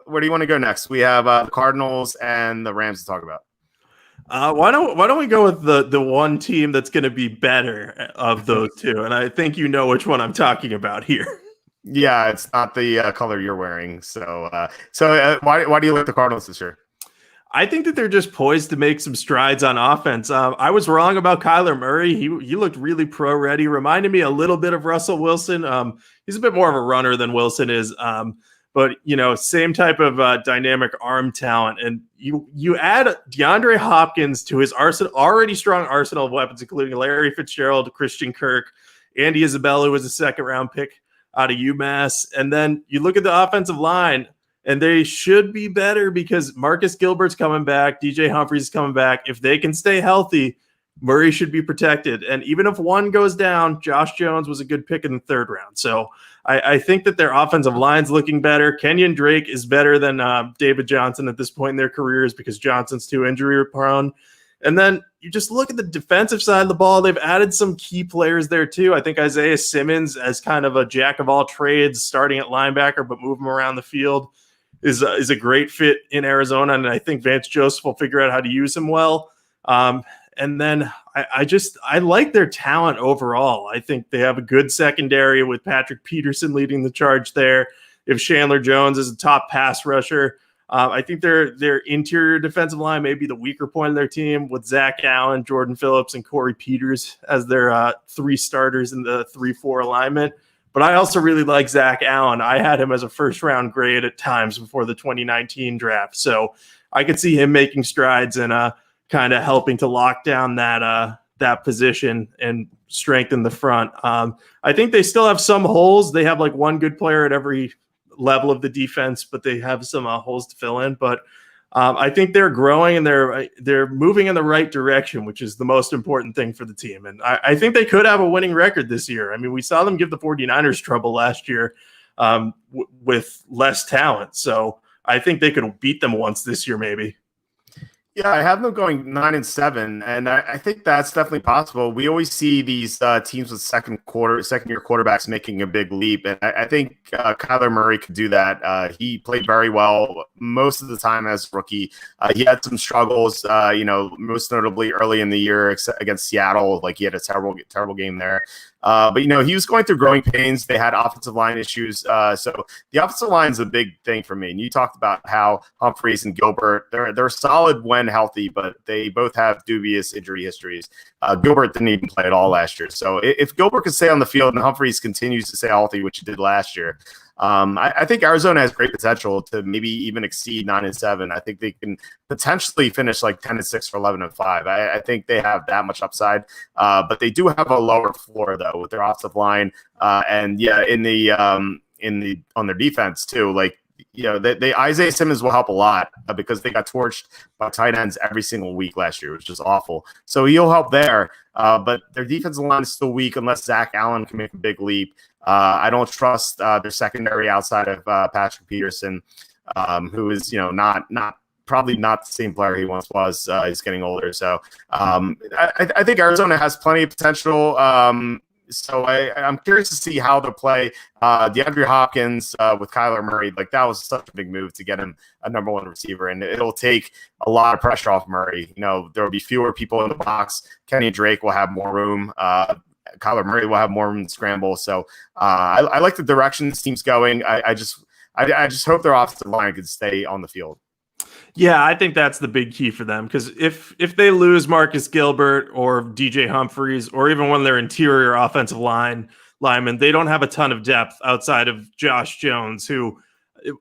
where do you want to go next? We have the Cardinals and the Rams to talk about. Why don't we go with the one team that's going to be better of those two? And I think you know which one I'm talking about here. Yeah, it's not the color you're wearing. So why do you like the Cardinals this year? I think that they're just poised to make some strides on offense. I was wrong about Kyler Murray. He looked really pro-ready. Reminded me a little bit of Russell Wilson. He's a bit more of a runner than Wilson is. But, same type of dynamic arm talent. And you add DeAndre Hopkins to his already strong arsenal of weapons, including Larry Fitzgerald, Christian Kirk, Andy Isabella, who was a second-round pick out of UMass. And then you look at the offensive line, and they should be better because Marcus Gilbert's coming back. DJ Humphries is coming back. If they can stay healthy, Murray should be protected. And even if one goes down, Josh Jones was a good pick in the third round. So I think that their offensive line's looking better. Kenyon Drake is better than David Johnson at this point in their careers because Johnson's too injury prone. And then you just look at the defensive side of the ball. They've added some key players there too. I think Isaiah Simmons as kind of a jack of all trades, starting at linebacker, but move him around the field is a great fit in Arizona. And I think Vance Joseph will figure out how to use him well. And then I like their talent overall. I think they have a good secondary with Patrick Peterson leading the charge there. If Chandler Jones is a top pass rusher, I think their interior defensive line may be the weaker point of their team with Zach Allen, Jordan Phillips, and Corey Peters as their three starters in the 3-4 alignment. But I also really like Zach Allen. I had him as a first-round grade at times before the 2019 draft. So I could see him making strides and kind of helping to lock down that position and strengthen the front. I think they still have some holes. They have like one good player at every level of the defense, but they have some holes to fill in. But I think they're growing and they're moving in the right direction, which is the most important thing for the team. And I think they could have a winning record this year. I mean, we saw them give the 49ers trouble last year with less talent. So I think they could beat them once this year, maybe. Yeah, I have them going 9-7, and I think that's definitely possible. We always see these teams with second-year quarterbacks making a big leap, and I think Kyler Murray could do that. He played very well most of the time as rookie. He had some struggles, most notably early in the year against Seattle. Like he had a terrible game there. But he was going through growing pains. They had offensive line issues. So the offensive line is a big thing for me. And you talked about how Humphries and Gilbert, they're solid when healthy, but they both have dubious injury histories. Gilbert didn't even play at all last year. So if Gilbert can stay on the field and Humphries continues to stay healthy, which he did last year, I think Arizona has great potential to maybe even exceed 9-7. I think they can potentially finish like 10-6 or 11-5. I think they have that much upside, but they do have a lower floor though with their offensive line, and on their defense too. Like they Isaiah Simmons will help a lot because they got torched by tight ends every single week last year, which is awful. So he'll help there, but their defensive line is still weak unless Zach Allen can make a big leap. I don't trust their secondary outside of Patrick Peterson, who is probably not the same player he once was. He's getting older, so I think Arizona has plenty of potential. So I'm curious to see how they'll play DeAndre Hopkins with Kyler Murray. Like that was such a big move to get him a number one receiver, and it'll take a lot of pressure off Murray. There will be fewer people in the box. Kenny Drake will have more room. Kyler Murray will have more room to scramble. So I like the direction this team's going. I just hope their offensive line can stay on the field. Yeah, I think that's the big key for them because if they lose Marcus Gilbert or DJ Humphries or even one of their interior offensive linemen, they don't have a ton of depth outside of Josh Jones, who,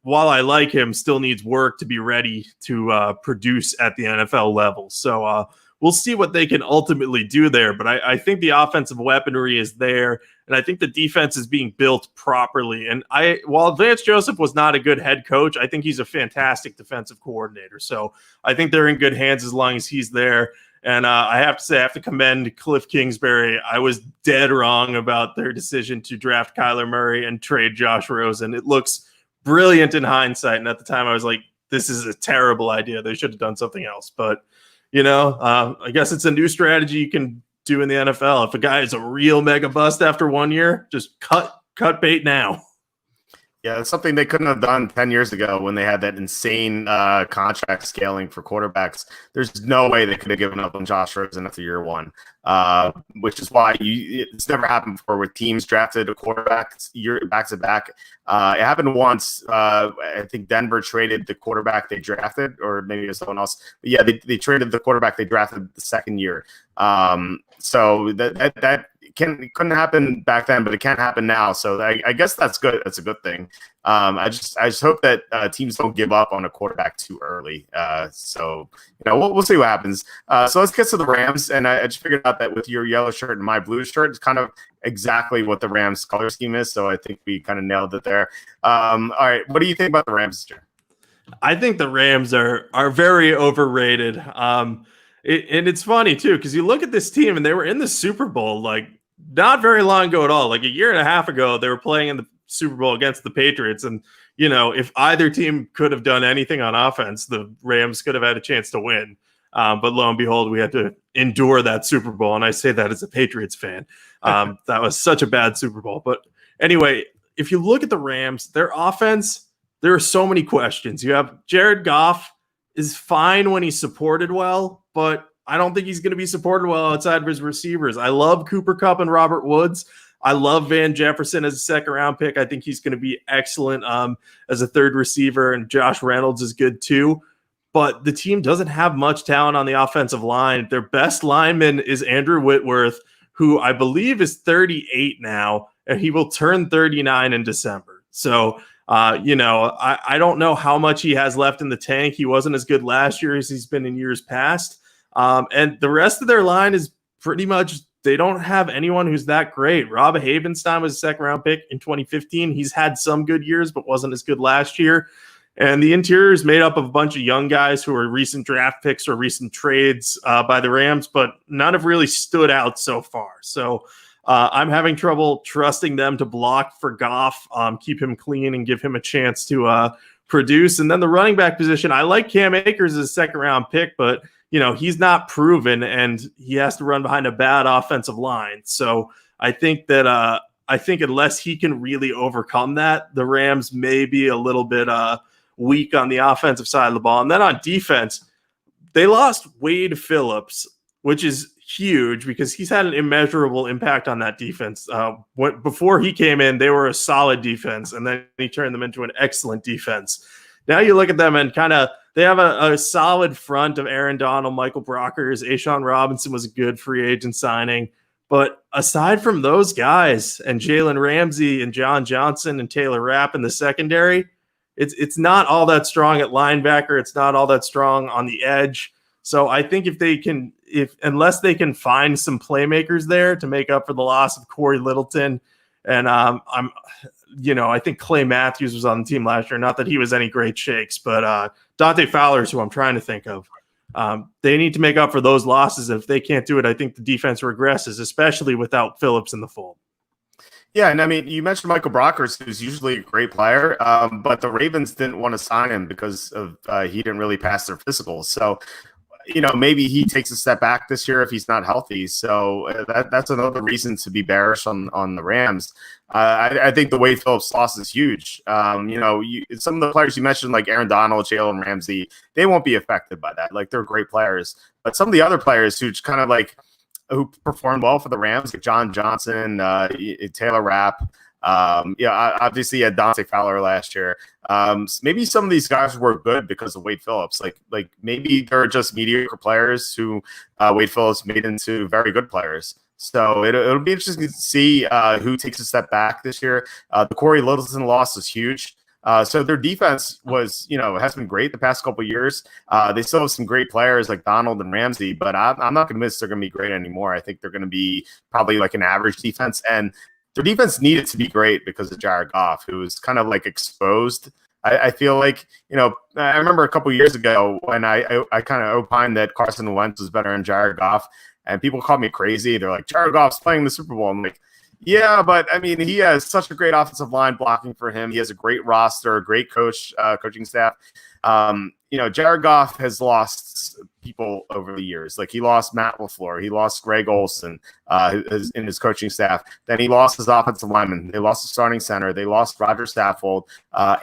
while I like him, still needs work to be ready to produce at the NFL level. So we'll see what they can ultimately do there. But I think the offensive weaponry is there, and I think the defense is being built properly. And while Vance Joseph was not a good head coach, I think he's a fantastic defensive coordinator. So I think they're in good hands as long as he's there. And I have to say, I have to commend Cliff Kingsbury. I was dead wrong about their decision to draft Kyler Murray and trade Josh Rosen. It looks brilliant in hindsight. And at the time I was like, this is a terrible idea. They should have done something else. But I guess it's a new strategy you can do in the NFL. If a guy is a real mega bust after 1 year, just cut bait now. Yeah, it's something they couldn't have done 10 years ago when they had that insane contract scaling for quarterbacks. There's no way they could have given up on Josh Rosen after year one, which is why it's never happened before where teams drafted a quarterback year back to back. It happened once. I think Denver traded the quarterback they drafted, or maybe it was someone else. But yeah, they traded the quarterback they drafted the second year. So that couldn't happen back then, but it can happen now. So I guess that's good. That's a good thing. I just hope that teams don't give up on a quarterback too early. So we'll see what happens. So let's get to the Rams. And I just figured out that with your yellow shirt and my blue shirt, it's kind of exactly what the Rams color scheme is. So I think we kind of nailed it there. All right, what do you think about the Rams this year? I think the Rams are very overrated. And it's funny too, because you look at this team and they were in the Super Bowl like not very long ago at all. Like a year and a half ago, they were playing in the Super Bowl against the Patriots. And, if either team could have done anything on offense, the Rams could have had a chance to win. But lo and behold, we had to endure that Super Bowl. And I say that as a Patriots fan. That was such a bad Super Bowl. But anyway, if you look at the Rams, their offense, there are so many questions. You have Jared Goff is fine when he's supported well, but I don't think he's going to be supported well outside of his receivers. I love Cooper Kupp and Robert Woods. I love Van Jefferson as a second-round pick. I think he's going to be excellent as a third receiver, and Josh Reynolds is good too. But the team doesn't have much talent on the offensive line. Their best lineman is Andrew Whitworth, who I believe is 38 now, and he will turn 39 in December. So, I don't know how much he has left in the tank. He wasn't as good last year as he's been in years past. And the rest of their line is pretty much, they don't have anyone who's that great. Rob Havenstein was a second-round pick in 2015. He's had some good years, but wasn't as good last year. And the interior is made up of a bunch of young guys who are recent draft picks or recent trades by the Rams, but none have really stood out so far. So I'm having trouble trusting them to block for Goff, keep him clean, and give him a chance to produce. And then the running back position, I like Cam Akers as a second-round pick, but he's not proven, and he has to run behind a bad offensive line. So I think that unless he can really overcome that, the Rams may be a little bit weak on the offensive side of the ball. And then on defense, they lost Wade Phillips, which is huge because he's had an immeasurable impact on that defense. Before he came in, they were a solid defense, and then he turned them into an excellent defense. Now you look at them and they have a solid front of Aaron Donald, Michael Brockers. Ashawn Robinson was a good free agent signing. But aside from those guys and Jalen Ramsey and John Johnson and Taylor Rapp in the secondary, it's not all that strong at linebacker. It's not all that strong on the edge. So I think unless they can find some playmakers there to make up for the loss of Corey Littleton, and I think Clay Matthews was on the team last year. Not that he was any great shakes, but Dante Fowler is who I'm trying to think of. They need to make up for those losses. If they can't do it, I think the defense regresses, especially without Phillips in the fold. Yeah, and I mean, you mentioned Michael Brockers, who's usually a great player, but the Ravens didn't want to sign him because of he didn't really pass their physicals. So, maybe he takes a step back this year if he's not healthy. So that's another reason to be bearish on the Rams. I think the Wade Phillips loss is huge. Some of the players you mentioned, like Aaron Donald, Jalen Ramsey, they won't be affected by that. Like, they're great players. But some of the other players who performed well for the Rams, like John Johnson, Taylor Rapp, obviously you had Dante Fowler last year. Maybe some of these guys were good because of Wade Phillips. Like maybe they're just mediocre players who Wade Phillips made into very good players. So it'll be interesting to see who takes a step back this year. The Corey Littleton loss is huge. So their defense has been great the past couple of years. They still have some great players like Donald and Ramsey, but I'm not convinced they're going to be great anymore. I think they're going to be probably like an average defense, and their defense needed to be great because of Jared Goff, who was kind of like exposed. I feel like, I remember a couple of years ago when I kind of opined that Carson Wentz was better than Jared Goff, and people called me crazy. They're like, Jared Goff's playing the Super Bowl. I'm like, yeah, but I mean, he has such a great offensive line blocking for him. He has a great roster, a great coaching staff. Jared Goff has lost people over the years. Like he lost Matt LaFleur, he lost Greg Olson in his coaching staff. Then he lost his offensive lineman. They lost the starting center. They lost Roger Saffold.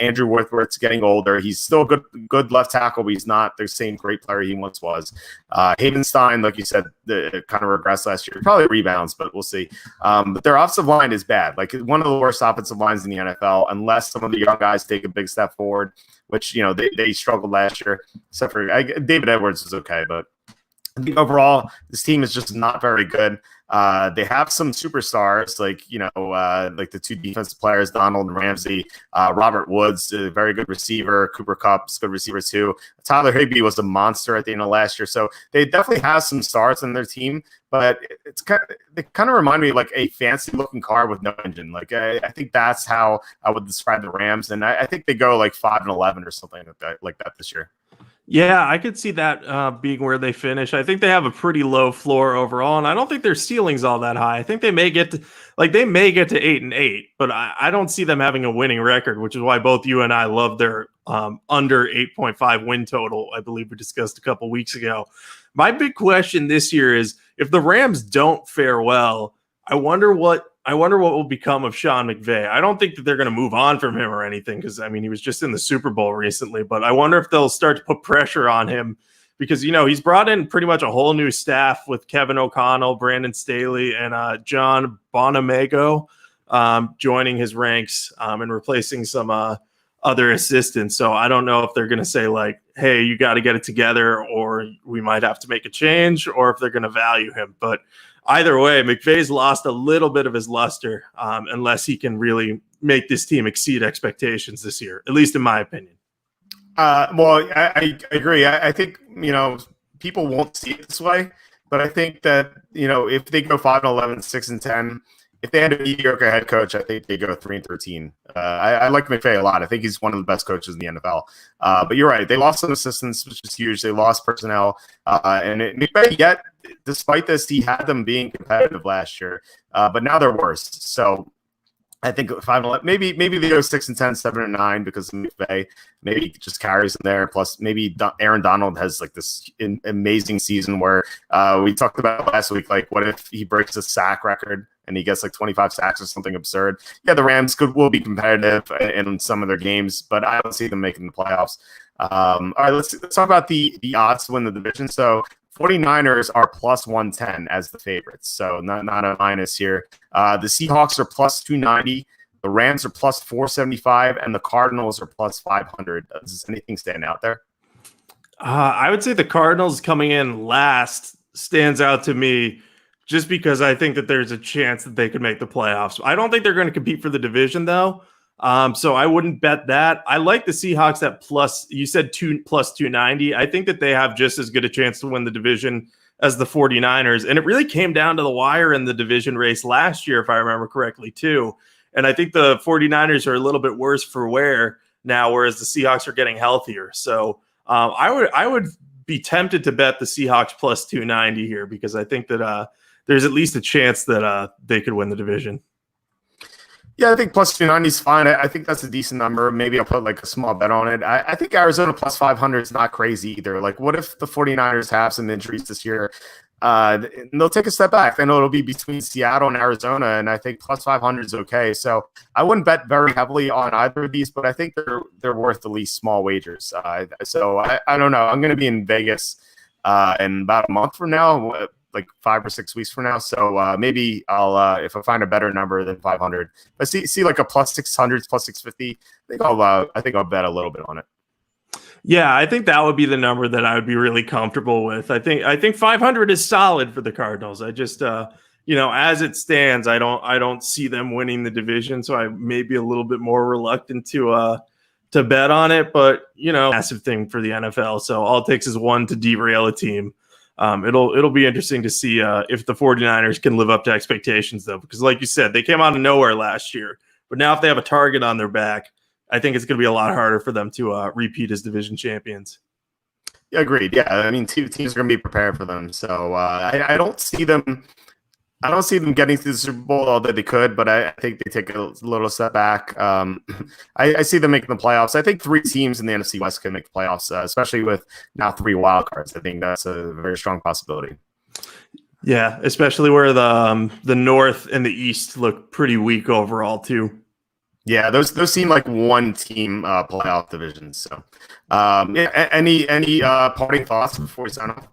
Andrew Whitworth's getting older. He's still a good left tackle, but he's not the same great player he once was. Havenstein, like you said, kind of regressed last year. Probably rebounds, but we'll see. But their offensive line is bad. Like one of the worst offensive lines in the NFL, unless some of the young guys take a big step forward, which, they struggled last year, except for David Edwards was okay. But I think overall, this team is just not very good. They have some superstars, like the two defensive players, Donald and Ramsey. Robert Woods, a very good receiver. Cooper Kupp's good receiver too. Tyler Higbee was a monster at the end of last year. So they definitely have some stars in their team, but they kind of remind me of like a fancy looking car with no engine. Like I think that's how I would describe the Rams, and I think they go like 5-11 or something like that this year. Yeah, I could see that being where they finish. I think they have a pretty low floor overall, and I don't think their ceiling's all that high. I think they may get to 8-8, but I don't see them having a winning record, which is why both you and I love their under 8.5 win total. I believe we discussed a couple weeks ago. My big question this year is if the Rams don't fare well, I wonder what will become of Sean McVay. I don't think that they're going to move on from him or anything because, he was just in the Super Bowl recently. But I wonder if they'll start to put pressure on him because, he's brought in pretty much a whole new staff with Kevin O'Connell, Brandon Staley, and John Bonamego joining his ranks and replacing some other assistants. So I don't know if they're going to say like, hey, you got to get it together or we might have to make a change, or if they're going to value him. But either way, McVay's lost a little bit of his luster unless he can really make this team exceed expectations this year, at least in my opinion. Well, I agree. I think, people won't see it this way, but I think that, if they go 5-11, 6-10, if they had a mediocre head coach, I think they go 3-13. I like McVay a lot. I think he's one of the best coaches in the NFL. But you're right. They lost some assistants, which is huge. They lost personnel. McVay, yet, despite this, he had them being competitive last year. But now they're worse. So I think 5-11, maybe they go 6-10, 7-9 because of McVay. Maybe he just carries them there. Plus, maybe Aaron Donald has like this amazing season where we talked about last week. Like, what if he breaks the sack record and he gets like 25 sacks or something absurd? Yeah, the Rams will be competitive in some of their games, but I don't see them making the playoffs. All right, let's talk about the odds to win the division. So 49ers are plus 110 as the favorites, so not a minus here. The Seahawks are plus 290. The Rams are plus 475, and the Cardinals are plus 500. Does anything stand out there? I would say the Cardinals coming in last stands out to me just because I think that there's a chance that they could make the playoffs. I don't think they're going to compete for the division, though. So I wouldn't bet that. I like the Seahawks at plus 290. I think that they have just as good a chance to win the division as the 49ers. And it really came down to the wire in the division race last year, if I remember correctly, too. And I think the 49ers are a little bit worse for wear now, whereas the Seahawks are getting healthier. So I would be tempted to bet the Seahawks plus 290 here because I think that there's at least a chance that they could win the division. Yeah, I think plus 290 is fine. I think that's a decent number. Maybe I'll put like a small bet on it. I think Arizona plus 500 is not crazy either. Like, what if the 49ers have some injuries this year? They'll take a step back. I know it'll be between Seattle and Arizona, and I think plus 500 is okay. So I wouldn't bet very heavily on either of these, but I think they're worth at least small wagers. So I don't know. I'm going to be in Vegas in about a month from now, like 5 or 6 weeks from now. So maybe I'll if I find a better number than 500, but see like a plus 600, plus 650. I think I'll bet a little bit on it. Yeah, I think that would be the number that I would be really comfortable with. I think 500 is solid for the Cardinals. I just as it stands, I don't see them winning the division, so I may be a little bit more reluctant to bet on it. But massive thing for the NFL. So all it takes is one to derail a team. It'll be interesting to see if the 49ers can live up to expectations, though, because like you said, they came out of nowhere last year. But now if they have a target on their back, I think it's going to be a lot harder for them to repeat as division champions. Yeah, agreed. Yeah, I mean, two teams are going to be prepared for them. So I don't see them I don't see them getting to the Super Bowl, although they could, but I think they take a little step back. I see them making the playoffs. I think 3 teams in the NFC West can make the playoffs, especially with now 3 wild cards. I think that's a very strong possibility. Yeah, especially where the North and the East look pretty weak overall too. Yeah, those seem like one team playoff divisions. So, yeah, any parting thoughts before we sign off?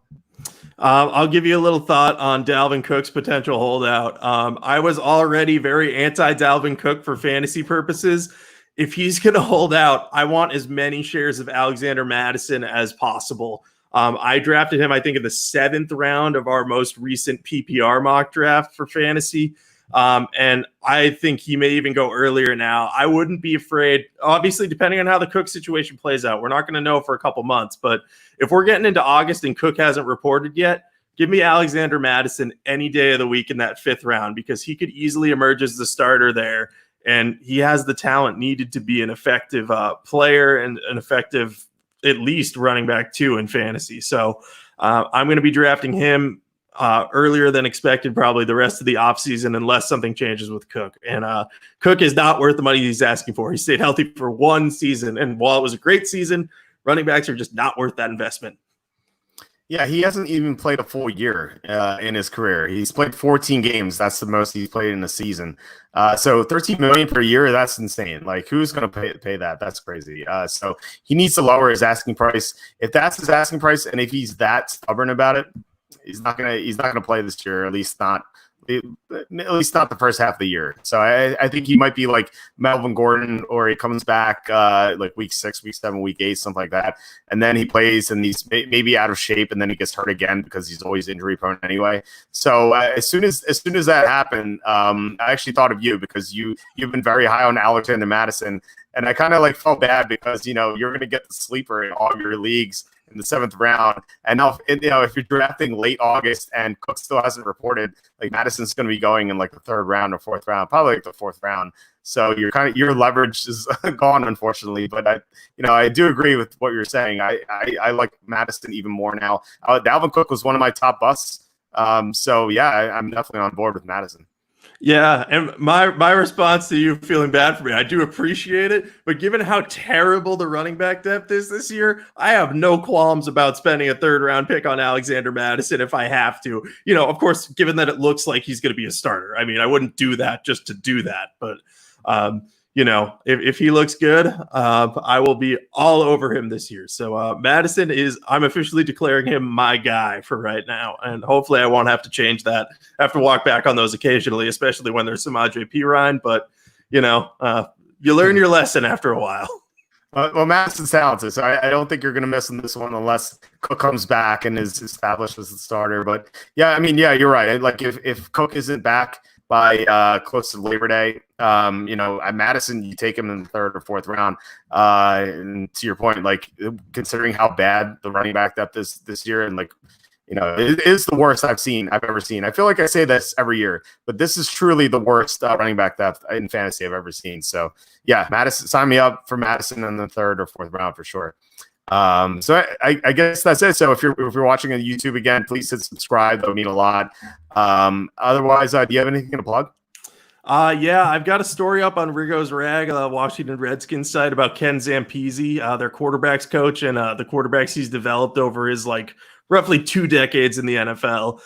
I'll give you a little thought on Dalvin Cook's potential holdout. I was already very anti-Dalvin Cook for fantasy purposes. If he's going to hold out, I want as many shares of Alexander Mattison as possible. I drafted him, I think, in the 7th round of our most recent PPR mock draft for fantasy. And I think he may even go earlier now. I wouldn't be afraid, obviously, depending on how the Cook situation plays out. We're not going to know for a couple months, but if we're getting into August and Cook hasn't reported yet, give me Alexander Mattison any day of the week in that 5th round, because he could easily emerge as the starter there. And he has the talent needed to be an effective player and an effective, at least, running back too in fantasy. So I'm going to be drafting him earlier than expected, probably the rest of the offseason, unless something changes with Cook. And Cook is not worth the money he's asking for. He stayed healthy for 1 season. And while it was a great season, running backs are just not worth that investment. Yeah, he hasn't even played a full year in his career. He's played 14 games. That's the most he's played in a season. So $13 million per year, that's insane. Like, who's going to pay that? That's crazy. So he needs to lower his asking price. If that's his asking price, and if he's that stubborn about it, he's not gonna play this year, or at least not the first half of the year. So I think he might be like Melvin Gordon, or he comes back like week 6, week 7, week 8, something like that, and then he plays and he's maybe out of shape, and then he gets hurt again because he's always injury prone anyway. So as soon as that happened, I actually thought of you, because you've been very high on Alexander Mattison, and I kind of like felt bad because you're gonna get the sleeper in all your leagues in the 7th round. And now, if you're drafting late August and Cook still hasn't reported, like, Madison's going to be going in like the 3rd round or 4th round, probably like the 4th round. So your leverage is gone, unfortunately. But I do agree with what you're saying. I like Madison even more now. Dalvin Cook was one of my top busts. So yeah, I'm definitely on board with Madison. Yeah, and my response to you feeling bad for me, I do appreciate it, but given how terrible the running back depth is this year, I have no qualms about spending a 3rd round pick on Alexander Mattison if I have to. Of course, given that it looks like he's going to be a starter. I mean, I wouldn't do that just to do that, but if he looks good, I will be all over him this year. So Madison I'm officially declaring him my guy for right now. And hopefully I won't have to change that. I have to walk back on those occasionally, especially when there's some Samaje Perine, but you learn your lesson after a while. Well, Madison's talented, so I don't think you're going to miss on this one unless Cook comes back and is established as the starter. But yeah, you're right. Like, if Cook isn't back by close to Labor Day, at Madison, you take him in the 3rd or 4th round. And to your point, like, considering how bad the running back depth is this year, and like, it is the worst I've ever seen. I feel like I say this every year, but this is truly the worst running back depth in fantasy I've ever seen. So yeah, Madison, sign me up for Madison in the 3rd or 4th round for sure. So I guess that's it. So if you're watching on YouTube again, please hit subscribe. That would mean a lot. Otherwise, do you have anything to plug? Yeah, I've got a story up on Rigo's Rag, Washington Redskins site, about Ken Zampese, their quarterbacks coach, and the quarterbacks he's developed over his roughly 2 decades in the NFL,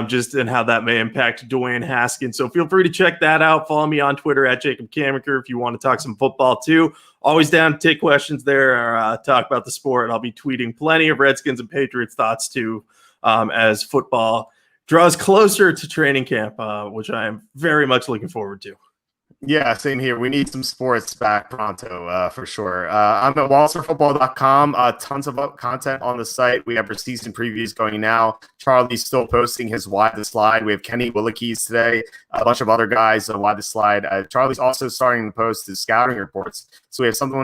just and how that may impact Dwayne Haskins. So feel free to check that out. Follow me on Twitter at Jacob Camenker if you want to talk some football too. Always down to take questions there, or talk about the sport. I'll be tweeting plenty of Redskins and Patriots thoughts too, as football draws closer to training camp, which I am very much looking forward to. Yeah, same here. We need some sports back pronto, for sure. I'm at wallsforfootball.com. Tons of content on the site. We have our season previews going now. Charlie's still posting his Why the Slide. We have Kenny Willekes today, a bunch of other guys on Why the Slide. Charlie's also starting to post his scouting reports. So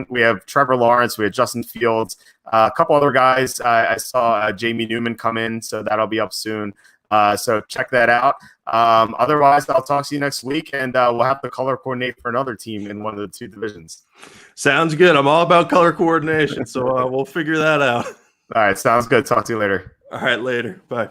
we have Trevor Lawrence, we have Justin Fields, a couple other guys. I saw Jamie Newman come in, so that'll be up soon. So check that out. Otherwise, I'll talk to you next week, and we'll have to color coordinate for another team in one of the 2 divisions. Sounds good. I'm all about color coordination, so we'll figure that out. All right, sounds good. Talk to you later. All right, later. Bye.